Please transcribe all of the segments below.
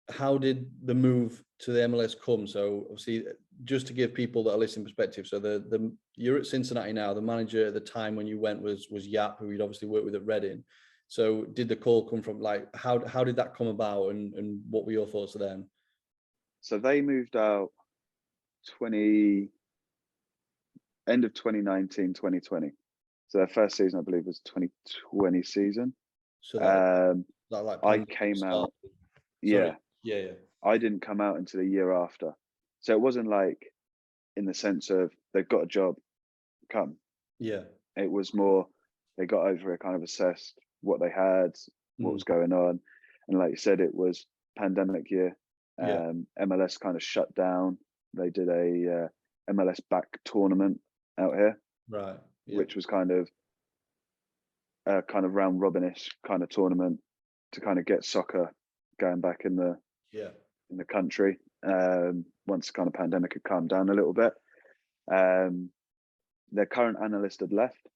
how did the move to the MLS come? So obviously, just to give people that are listening perspective, so you're at Cincinnati now. The manager at the time when you went was Yap, who you'd obviously worked with at Reading. So did the call come from, like, how did that come about, and what were your thoughts of them? So they moved out end of 2019, 2020. So their first season, I believe, was 2020 season. So that like I came out. Sorry. Yeah. Yeah. I didn't come out until a year after. So it wasn't like in the sense of they've got a job, come. Yeah. It was more they got over it, kind of assessed what they had, what was going on. And like you said, it was pandemic year. Yeah. MLS kind of shut down. They did a MLS back tournament out here, Right. Yeah. which was kind of round robinish kind of tournament to kind of get soccer going back in the country. Once the kind of pandemic had calmed down a little bit, their current analyst had left,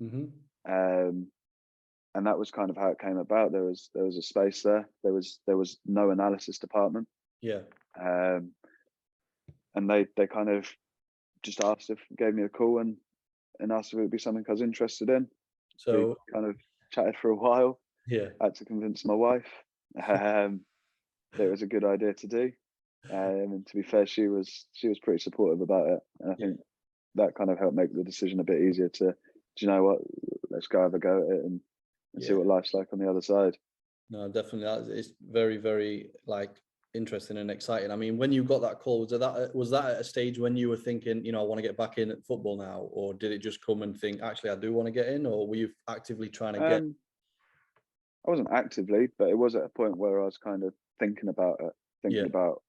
and that was kind of how it came about. There was a space there. There was no analysis department. Yeah. And they kind of just gave me a call and asked if it would be something I was interested in. So we kind of chatted for a while. Yeah. I had to convince my wife that it was a good idea to do. And to be fair, she was pretty supportive about it. And I think that kind of helped make the decision a bit easier to, do you know what, let's go have a go at it and see what life's like on the other side. No, definitely. It's very, very interesting and exciting. I mean, when you got that call, was that at a stage when you were thinking, I want to get back in at football now, or did it just come and think, actually, I do want to get in, or were you actively trying to get? I wasn't actively, but it was at a point where I was kind of thinking about it, about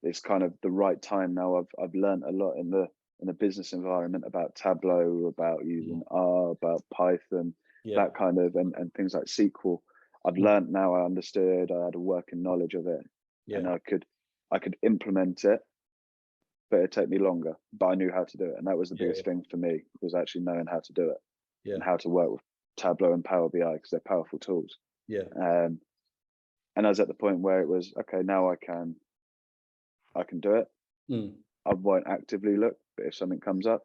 it's kind of the right time now. I've learned a lot in the business environment about Tableau, about using R, about Python, that kind of, and things like SQL. I've learned now. I understood. I had a working knowledge of it, and I could implement it, but it'd take me longer. But I knew how to do it, and that was the biggest thing for me, was actually knowing how to do it and how to work with Tableau and Power BI, because they're powerful tools. And I was at the point where it was okay. Now I can do it. I won't actively look, but if something comes up,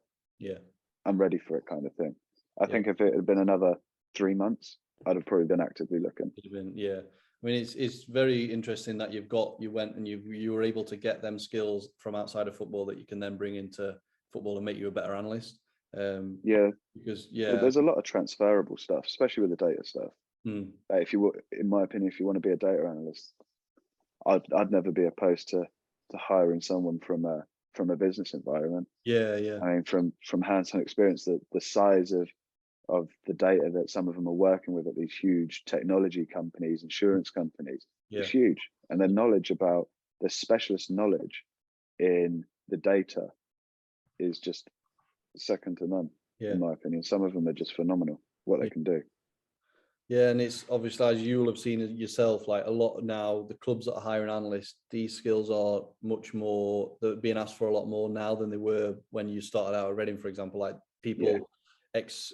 I'm ready for it, kind of thing. I think if it had been another 3 months, I'd have probably been actively looking. I mean, it's very interesting that you went and you were able to get them skills from outside of football that you can then bring into football and make you a better analyst. Because there's a lot of transferable stuff, especially with the data stuff. If you, in my opinion, if you want to be a data analyst, I'd never be opposed to hiring someone from a business environment. I mean, from hands-on experience, the size of the data that some of them are working with at these huge technology companies, insurance companies, is huge. And their knowledge about the specialist knowledge in the data is just second to none, in my opinion. Some of them are just phenomenal, what they can do. Yeah, and it's obviously, as you'll have seen it yourself, like a lot now, the clubs that are hiring analysts, these skills are much more, they're being asked for a lot more now than they were when you started out at Reading, for example. Like people,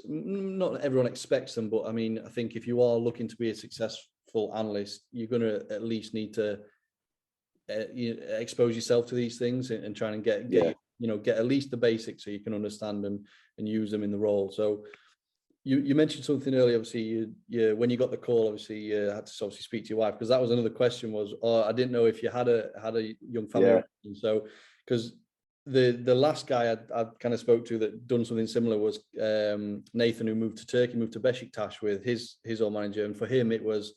not everyone expects them, but I mean, I think if you are looking to be a successful analyst, you're going to at least need to expose yourself to these things and try and get at least the basics so you can understand and use them in the role. So you mentioned something earlier. Obviously, when you got the call, obviously you had to obviously speak to your wife, because that was another question. I didn't know if you had a young family. So because the last guy I kind of spoke to that done something similar was Nathan, who moved to Turkey, moved to Beşiktaş with his old manager, and for him it was,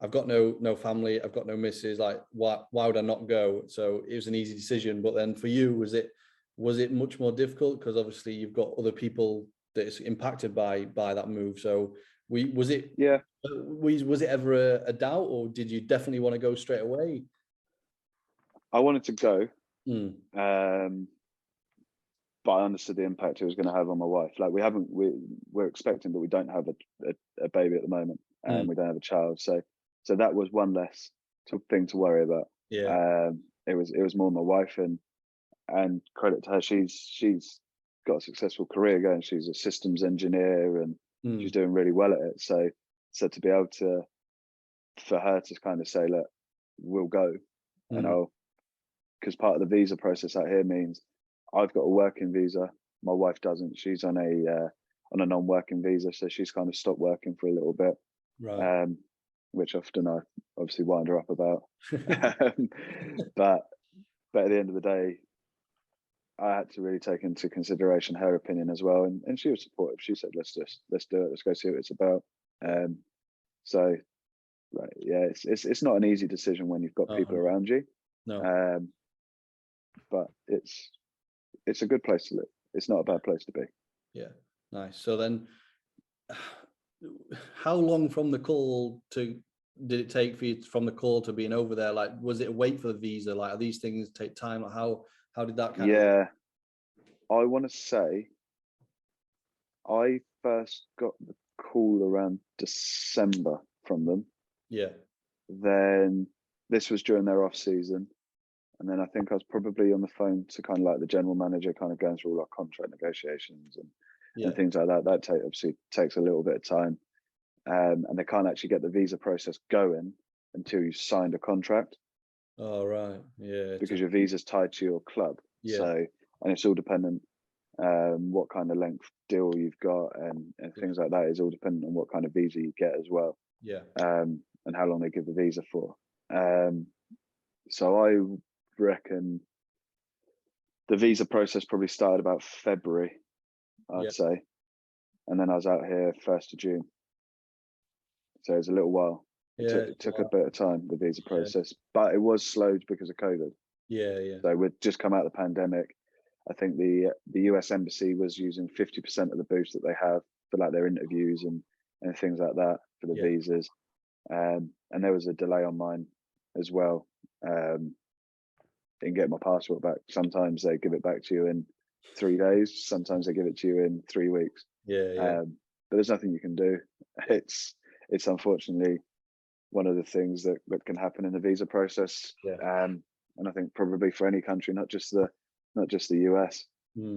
I've got no family, I've got no missus, like why would I not go? So it was an easy decision. But then for you, was it much more difficult, because obviously you've got other people that is impacted by that move? So was it ever a doubt, or did you definitely want to go straight away? I wanted to go, but I understood the impact it was going to have on my wife. Like we're expecting, but we don't have a baby at the moment, and we don't have a child. So that was one less thing to worry about. It was more my wife, and credit to her, she's got a successful career going. She's a systems engineer, and she's doing really well at it. So to be able for her to kind of say, look, we'll go. And because part of the visa process out here means I've got a working visa. My wife doesn't. She's on a non-working visa, so she's kind of stopped working for a little bit, Right. which often I obviously wind her up about. But at the end of the day, I had to really take into consideration her opinion as well, and she was supportive. She said, let's do it, let's go see what it's about. So right, yeah, it's not an easy decision when you've got people around you. No. But it's a good place to live. It's not a bad place to be. Yeah, nice. So then, how long from the call did it take for you from the call to being over there? Like, was it a wait for the visa? Like, are these things take time? Like, how did that kind of? Yeah, I want to say I first got the call around December from them. Yeah. Then this was during their off season. And then I think I was probably on the phone to kind of like the general manager, kind of going through all our contract negotiations and things like that. That obviously takes a little bit of time. And they can't actually get the visa process going until you signed a contract. Oh, right. Yeah. Because your visa's tied to your club. Yeah. So, and it's all dependent what kind of length deal you've got and things like that is all dependent on what kind of visa you get as well. Yeah. And how long they give the visa for. So I reckon the visa process probably started about February, I'd say. And then I was out here 1st of June. So it was a little while. It took a bit of time, the visa process, but it was slowed because of COVID. Yeah. So we'd just come out of the pandemic. I think the US embassy was using 50% of the boost that they have for like their interviews and things like that for the visas. And there was a delay on mine as well. Didn't get my passport back. Sometimes they give it back to you in 3 days. Sometimes they give it to you in 3 weeks. Yeah. But there's nothing you can do. It's unfortunately one of the things that can happen in the visa process. And I think probably for any country, not just the US.